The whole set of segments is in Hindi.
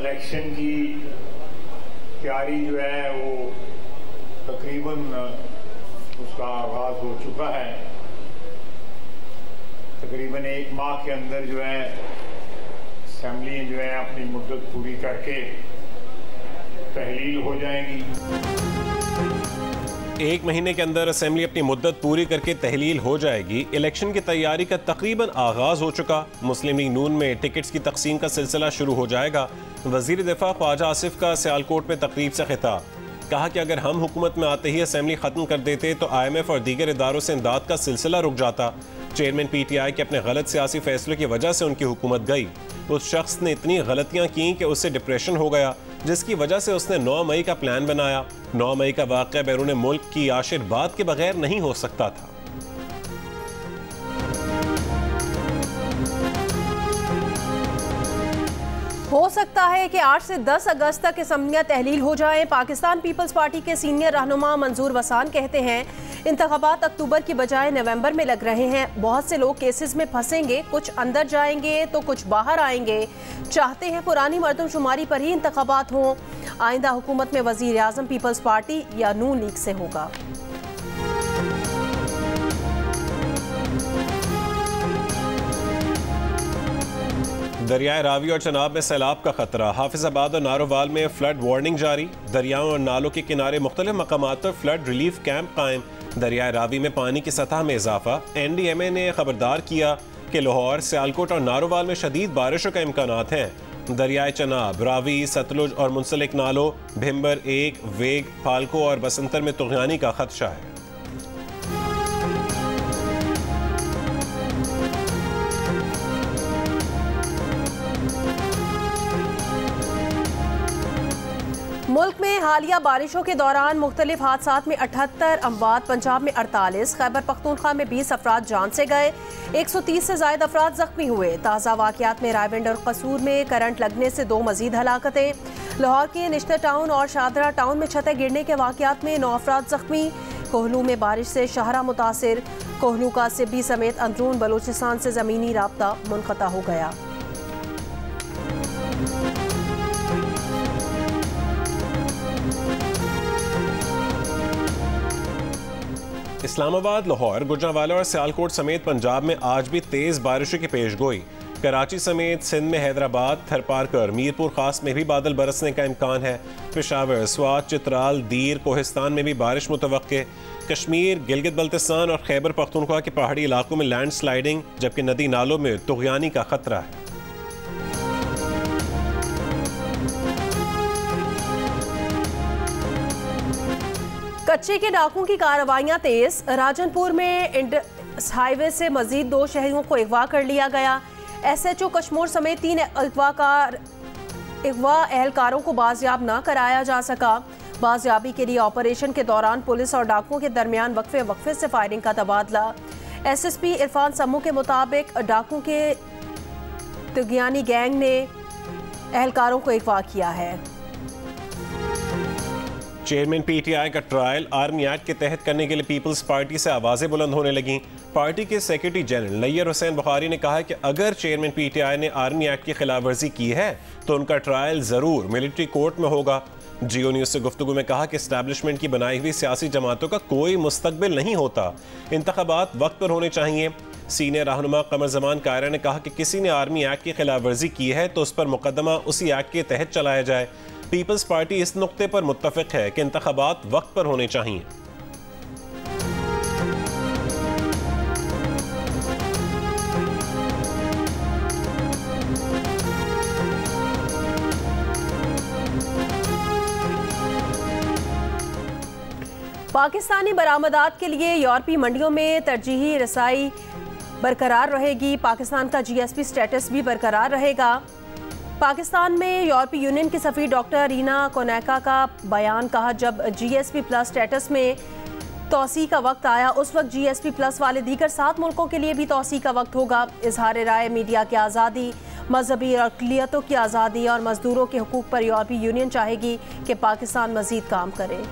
इलेक्शन की तैयारी जो है वो तकरीबन उसका आगाज़ हो चुका है। तकरीबन 1 माह के अंदर जो है असेंबली जो है अपनी मुद्दत पूरी करके तहलील हो जाएंगी। 1 महीने के अंदर असेंबली अपनी मुद्दत पूरी करके तहलील हो जाएगी। इलेक्शन की तैयारी का तकरीबन आगाज़ हो चुका। मुस्लिम लीग नून में टिकट्स की तकसीम का सिलसिला शुरू हो जाएगा। वज़ीर दिफा ख्वाजा आसिफ का सियालकोट में तकरीब से खिताब, कहा कि अगर हम हुकूमत में आते ही असेंबली ख़त्म कर देते तो IMF और दीगर इदारों से इमदाद का सिलसिला रुक जाता। चेयरमैन PTI के अपने गलत सियासी फैसलों की वजह से उनकी हुकूमत गई। उस शख्स ने इतनी गलतियां की कि उससे डिप्रेशन हो गया, जिसकी वजह से उसने 9 मई का प्लान बनाया। 9 मई का वाक़या बैरून मुल्क की आशीर्वाद के बगैर नहीं हो सकता था। हो सकता है कि 8 से 10 अगस्त तक असम्बलियां तहलील हो जाएं। पाकिस्तान पीपल्स पार्टी के सीनियर रहनुमा मंजूर वसान कहते हैं इंतखाबात अक्टूबर की बजाय नवंबर में लग रहे हैं। बहुत से लोग केसेस में फंसेंगे, कुछ अंदर जाएंगे तो कुछ बाहर आएंगे। चाहते हैं पुरानी मर्दमशुमारी पर ही इंतखाबात हों। आइंदा हुकूमत में वजीर आजम पीपल्स पार्टी या नून लीग से होगा। दरियाए रावी और चनाब में सैलाब का खतरा। हाफिजाबाद और नारोवाल में फ्लड वार्निंग जारी। दरियाओं और नालों के किनारे मुख्तलिफ मकामात पर फ्लड रिलीफ कैंप कायम। दरियाए रावी में पानी की सतह में इजाफा। NDMA ने खबरदार किया कि लाहौर, सियालकोट और नारोवाल में शदीद बारिशों का इम्कानात हैं। दरियाए चनाब, रावी, सतलुज और मुंसलिक नालों भिम्बर 1, वेग, फाल्को और बसंतर में तुग़यानी का खदशा है। मुल्क में हालिया बारिशों के दौरान मुख्तलिफ हादसात में 78 अमवात, पंजाब में 48, खैबर पख्तूनख्वा में 20 अफराद जान से गए। 130 से ज़ायद अफराद जख्मी हुए। ताज़ा वाक़यात में रायविंड और कसूर में करंट लगने से 2 मजीद हलाकतें। लाहौर के निश्तर टाउन और शादरा टाउन में छतें गिरने के वाक़यात में 9 अफराद जख्मी। कोहलू में बारिश से शहरा मुतासिर। कोहलू का सिब्बी समेत अंदरून बलूचिस्तान से ज़मीनी राब्ता मुनक़ता हो गया। इस्लामाबाद, लाहौर, गुजरांवाला और सियालकोट समेत पंजाब में आज भी तेज़ बारिशों की पेशगोई। कराची समेत सिंध में हैदराबाद, थरपारकर, मीरपुर खास में भी बादल बरसने का इम्कान है। पेशावर, स्वात, चित्राल, दीर, कोहिस्तान में भी बारिश मुतवक्के। कश्मीर, गिलगित बल्तिस्तान और खैबर पख्तूनख्वा के पहाड़ी इलाकों में लैंड स्लाइडिंग, जबकि नदी नालों में तुग़यानी का खतरा है। कच्चे के डाकुओं की कार्रवाइयां तेज। राजनपुर में इंडस हाईवे से मजीद 2 शहरियों को अगवा कर लिया गया। SHO कश्मोर समेत 3 अगवा एहलकारों को बाजियाब न कराया जा सका। बाजियाबी के लिए ऑपरेशन के दौरान पुलिस और डाकुओं के दरमियान वक्फे से फायरिंग का तबादला। SSP इरफान सम्मू के मुताबिक डाकुओं के तुग़यानी गैंग ने एहलकारों को अगवा किया है। चेयरमैन PTI का ट्रायल आर्मी एक्ट के तहत करने के लिए पीपल्स पार्टी से आवाज़ें बुलंद होने लगीं। पार्टी के सेक्रेटरी जनरल नैयर हुसैन बुखारी ने कहा कि अगर चेयरमैन PTI ने आर्मी एक्ट की खिलाफ वर्जी की है तो उनका ट्रायल ज़रूर मिलिट्री कोर्ट में होगा। जियो न्यूज़ से गुफ्तगू में कहा कि इस्टेब्लिशमेंट की बनाई हुई सियासी जमातों का कोई मुस्तकबिल नहीं होता। इंतखाबात वक्त पर होने चाहिए। सीनियर रहनुमा कमर जमान कायरा ने कहा कि किसी ने आर्मी एक्ट की खिलाफ वर्जी की है तो उस पर मुकदमा उसी एक्ट के तहत चलाया जाए। पीपल्स पार्टी इस नुक्ते पर मुत्तफिक है कि इंतखाबात वक्त पर होने चाहिए। पाकिस्तानी बरामदात के लिए यूरोपीय मंडियों में तरजीही रसाई बरकरार रहेगी। पाकिस्तान का GSP स्टेटस भी बरकरार रहेगा। पाकिस्तान में यूरोपीय यूनियन की सफ़ीर डॉक्टर रीना कोनेका का बयान, कहा जब GSP प्लस स्टेटस में तोसी का वक्त आया उस वक्त GSP प्लस वाले दीगर 7 मुल्कों के लिए भी तोसी का वक्त होगा। इजहार राय, मीडिया की आज़ादी, मजहबी अक़लियतों की आज़ादी और मजदूरों के हुकूक पर यूरोपीय यूनियन चाहेगी कि पाकिस्तान मज़ीद काम करे।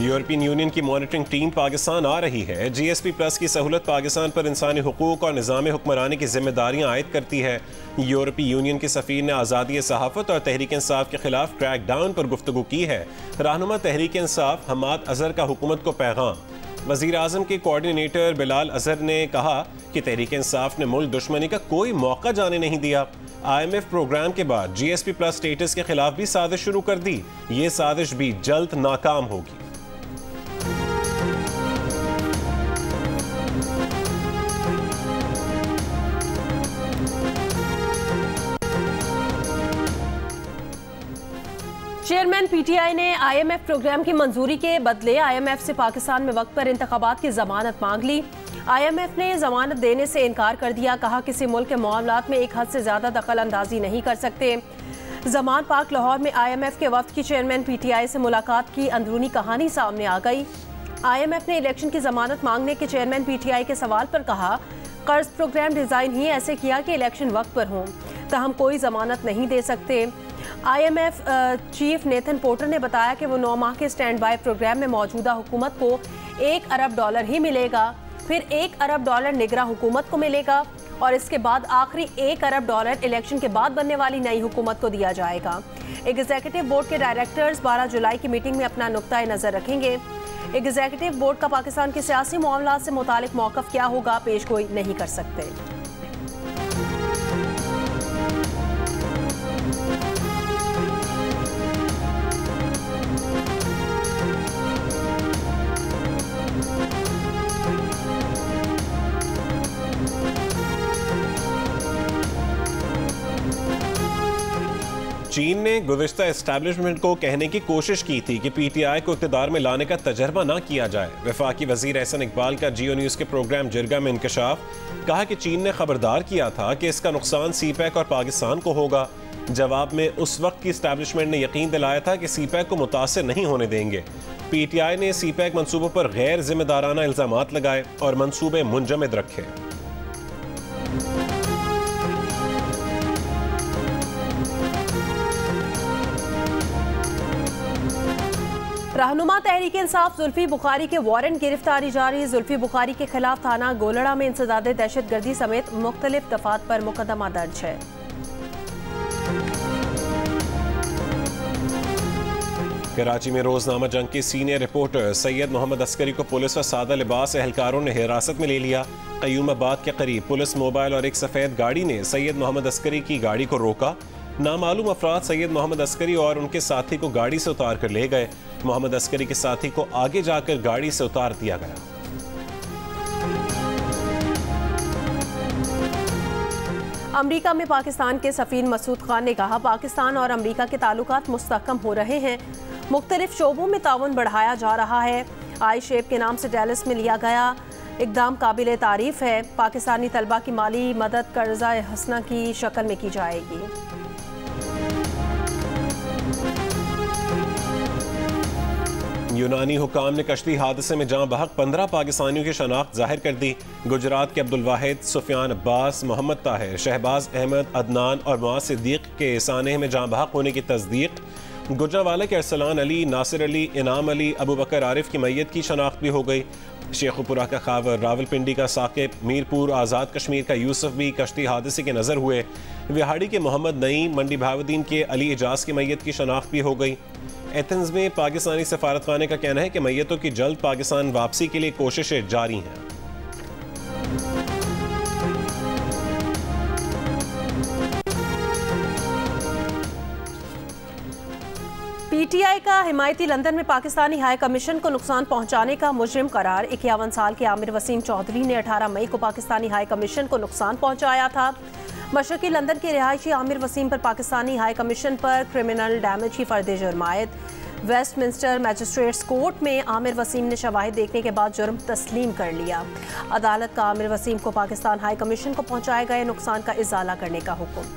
यूरोपियन यूनियन की मॉनिटरिंग टीम पाकिस्तान आ रही है। GSP प्लस की सहूलत पाकिस्तान पर इंसानी हुकूक और निज़ाम हुक्मरानी की जिम्मेदारियां आयद करती है। यूरोपीय यूनियन के सफ़ीर ने आज़ादी सहाफ़त और तहरीक इंसाफ के खिलाफ क्रैक डाउन पर गुफ्तगू की है। रहनुमा तहरीक इंसाफ हमाद अजहर का हुकूमत को पैगाम। वज़ीर आज़म के कोऑर्डिनेटर बिलाल अजहर ने कहा कि तहरीक इंसाफ ने मुल्क दुश्मनी का कोई मौका जाने नहीं दिया। IMF प्रोग्राम के बाद GSP प्लस स्टेटस के खिलाफ भी साजिश शुरू कर दी। ये साजिश भी जल्द नाकाम होगी। चेयरमैन PTI ने IMF प्रोग्राम की मंजूरी के बदले IMF से पाकिस्तान में वक्त पर इंतखाबात की जमानत मांग ली। IMF ने जमानत देने से इनकार कर दिया। कहा किसी मुल्क के मामलात में एक हद से ज्यादा दखल अंदाजी नहीं कर सकते। जमान पार्क लाहौर में IMF के वफ्द की चेयरमैन PTI से मुलाकात की अंदरूनी कहानी सामने आ गई। IMF ने इलेक्शन की जमानत मांगने के चेयरमैन PTI के सवाल पर कहा कर्ज प्रोग्राम डिजाइन ही ऐसे किया कि इलेक्शन वक्त पर हों, ताहम कोई जमानत नहीं दे सकते। IMF चीफ नेथन पोर्टर ने बताया कि वो 9 माह के स्टैंड बाय प्रोग्राम में मौजूदा हुकूमत को $1 अरब ही मिलेगा, फिर $1 अरब निगरां हुकूमत को मिलेगा और इसके बाद आखिरी $1 अरब इलेक्शन के बाद बनने वाली नई हुकूमत को दिया जाएगा। एग्जीक्यूटिव बोर्ड के डायरेक्टर्स 12 जुलाई की मीटिंग में अपना नुक्ता नज़र रखेंगे। एग्जीक्यूटिव बोर्ड का पाकिस्तान के सियासी मामलात से मुतालिक मौक़िफ़ क्या होगा पेशगोई नहीं कर सकते। चीन ने गुज़िश्ता एस्टैब्लिशमेंट को कहने की कोशिश की थी कि PTI को इक़्तिदार में लाने का तजर्बा ना किया जाए। वफाकी वज़ीर एहसन इकबाल का जियो न्यूज़ के प्रोग्राम जिरगा में इंकशाफ। कहा कि चीन ने खबरदार किया था कि इसका नुकसान CPEC और पाकिस्तान को होगा। जवाब में उस वक्त की एस्टैब्लिशमेंट ने यकीन दिलाया था कि CPEC को मुतासिर नहीं होने देंगे। PTI ने CPEC मंसूबों पर गैर जिम्मेदाराना इल्ज़ामात लगाए और मंसूबे मुंजमद रखे। रहनुमा तहरीक इंसाफ जुल्फी बुखारी के वारंट गिरफ्तारी जारी। जुल्फी बुखारी के खिलाफ थाना गोलड़ा में इंसदाद दहशतगर्दी समेत मुख्तलिफ दफात पर मुकदमा दर्ज है। कराची में रोजनामा जंग के सीनियर रिपोर्टर सैयद मोहम्मद अस्करी को पुलिस और सादा लिबास एहलकारों ने हिरासत में ले लिया। क़य्यूमाबाद के करीब पुलिस मोबाइल और एक सफ़ेद गाड़ी ने सैयद मोहम्मद अस्करी की गाड़ी को रोका। नामालूम अफराद सैयद मोहम्मद अस्करी और उनके साथी को गाड़ी से उतार कर ले गए। मोहम्मद अस्करी के साथी को आगे जाकर गाड़ी से उतार दिया गया। अमरीका में पाकिस्तान के सफ़ीर मसूद खान ने कहा पाकिस्तान और अमरीका के ताल्लुकात मुस्तहकम हो रहे हैं, मुख्तलिफ शोबों में ताउन बढ़ाया जा रहा है। आई शेप के नाम से डैलस में लिया गया इक़दाम काबिल तारीफ़ है। पाकिस्तानी तलबा की माली मदद कर्जा हसना की शक्ल में की जाएगी। यूनानी हुकाम ने कश्ती हादसे में जाँ बहक 15 पाकिस्तानियों की शनाख्त जाहिर कर दी। गुजरात के अब्दुल वाहिद, सुफियान अब्बास, मोहम्मद ताहिर, शहबाज अहमद, अदनान और मुआज सिद्दीक के सानह में जाँ बहक होने की तस्दीक। गुजरावाला के अरसलान अली, नासिर अली, इनाम अली, अबू बकर आरिफ की मैयत की शनाख्त भी हो गई। शेखुपुरा का खावर, रावलपिंडी का साकिब, मीरपुर आज़ाद कश्मीर का यूसुफ भी कश्ती हादसे के नज़र हुए। विहाड़ी के मोहम्मद नईम, मंडी बहाउद्दीन के अली एजाज की मैयत की शनाख्त भी हो गई। एथेंस में पाकिस्तानी सफारतखाने का कहना है कि मैयतों की जल्द पाकिस्तान वापसी के लिए कोशिशें जारी हैं। PTI का हिमायती लंदन में पाकिस्तानी हाई कमीशन को नुकसान पहुंचाने का मुजरिम करार। 51 साल के आमिर वसीम चौधरी ने 18 मई को पाकिस्तानी हाई कमीशन को नुकसान पहुंचाया था। मशरकी लंदन के रिहायशी आमिर वसीम पर पाकिस्तानी हाई कमीशन पर क्रिमिनल डैमेज की फर्द जुर्मायत। वेस्टमिंस्टर मैजिस्ट्रेट्स कोर्ट में आमिर वसीम ने शवाहिद देखने के बाद जुर्म तस्लीम कर लिया। अदालत का आमिर वसीम को पाकिस्तान हाई कमीशन को पहुंचाए गए नुकसान का इजाला करने का हुक्म।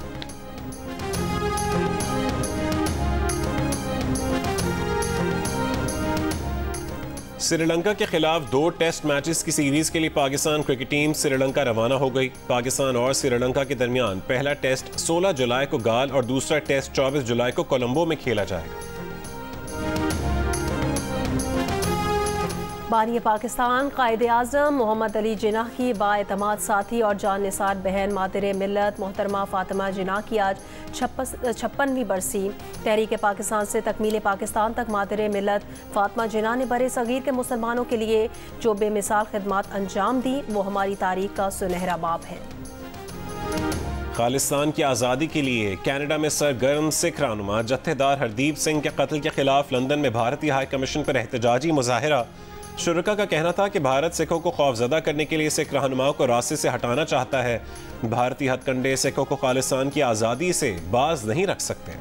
श्रीलंका के खिलाफ 2 टेस्ट मैचेस की सीरीज के लिए पाकिस्तान क्रिकेट टीम श्रीलंका रवाना हो गई। पाकिस्तान और श्रीलंका के दरमियान पहला टेस्ट 16 जुलाई को गाल और दूसरा टेस्ट 24 जुलाई को कोलंबो में खेला जाएगा। बानी पाकिस्तान कायदे आज़म मोहम्मद अली जिन्ना की बाएतमाद साथी और जान निसार बहन मादरे मिल्लत मोहतरमा फातिमा जिन्ना की आज 56वीं बरसी। तहरीक पाकिस्तान से तकमील पाकिस्तान तक मादरे मिल्लत फातिमा जिन्ना ने बरे सगीर के मुसलमानों के लिए जो बेमिसाल खिदमत अंजाम दी वो हमारी तारीख का सुनहरा बाब है। खालिस्तान की आज़ादी के लिए कनाडा में सरगर्म सिख रहनुमा जत्थेदार हरदीप सिंह के कत्ल के खिलाफ लंदन में भारतीय हाई कमीशन पर एहतजाजी मुजाहिरा। शुरका का कहना था कि भारत सिखों को खौफजदा करने के लिए सिख रहनुमाओं को रास्ते से हटाना चाहता है। भारतीय हथकंडे सिखों को खालिस्तान की आज़ादी से बाज नहीं रख सकते।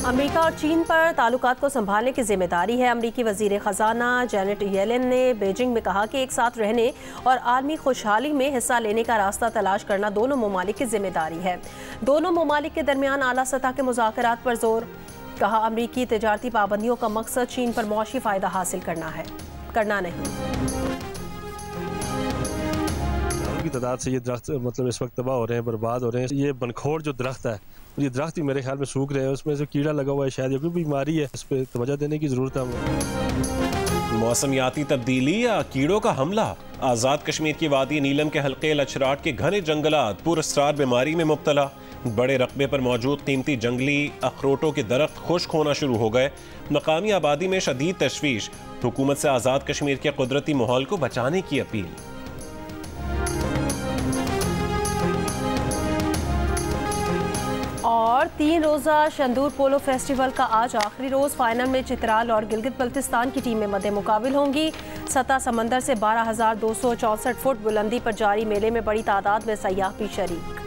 अमेरिका और चीन पर ताल्लुकात को संभालने की जिम्मेदारी है। अमेरिकी वजीर ख़जाना जैनेट येलेन ने बीजिंग में कहा कि एक साथ रहने और आलमी खुशहाली में हिस्सा लेने का रास्ता तलाश करना दोनों ममालिक की जिम्मेदारी है। दोनों ममालिक के दरमियान आला सतह के मुज़ाकरात पर जोर। कहा अमेरिकी तिजारती पाबंदियों का मकसद चीन पर मौशी फ़ायदा हासिल करना नहीं। की तादाद से ये दरख्त मतलब इस वक्त तबाह हो रहे हैं, बर्बाद हो रहे हैं। ये बनखोड़ जो दरख्त है, ये दरख्त ही मेरे ख्याल में सूख रहे हैं, उसमें जो कीड़ा लगा हुआ है, शायद ये कोई बीमारी है, इस पर तवज्जो देने की ज़रूरत है। मौसमियाती तब्दीली या कीड़ों का हमला। आज़ाद कश्मीर की वादी नीलम के हल्के लचराट के घने जंगलात पुरअसरार बीमारी में मुब्तला। बड़े रकबे पर मौजूद कीमती जंगली अखरोटों के दरख्त खुश्क होना शुरू हो गए। मकामी आबादी में शदीद तशवीश। हुकूमत से आज़ाद कश्मीर के कुदरती माहौल को बचाने की अपील। और 3 रोज़ा शंदूर पोलो फेस्टिवल का आज आखिरी रोज़। फाइनल में चित्राल और गिलगित बल्तिस्तान की टीमें मद्दे मुकाबिल होंगी। सतह समंदर से 12,264 फुट बुलंदी पर जारी मेले में बड़ी तादाद में सयाह भी शरीक।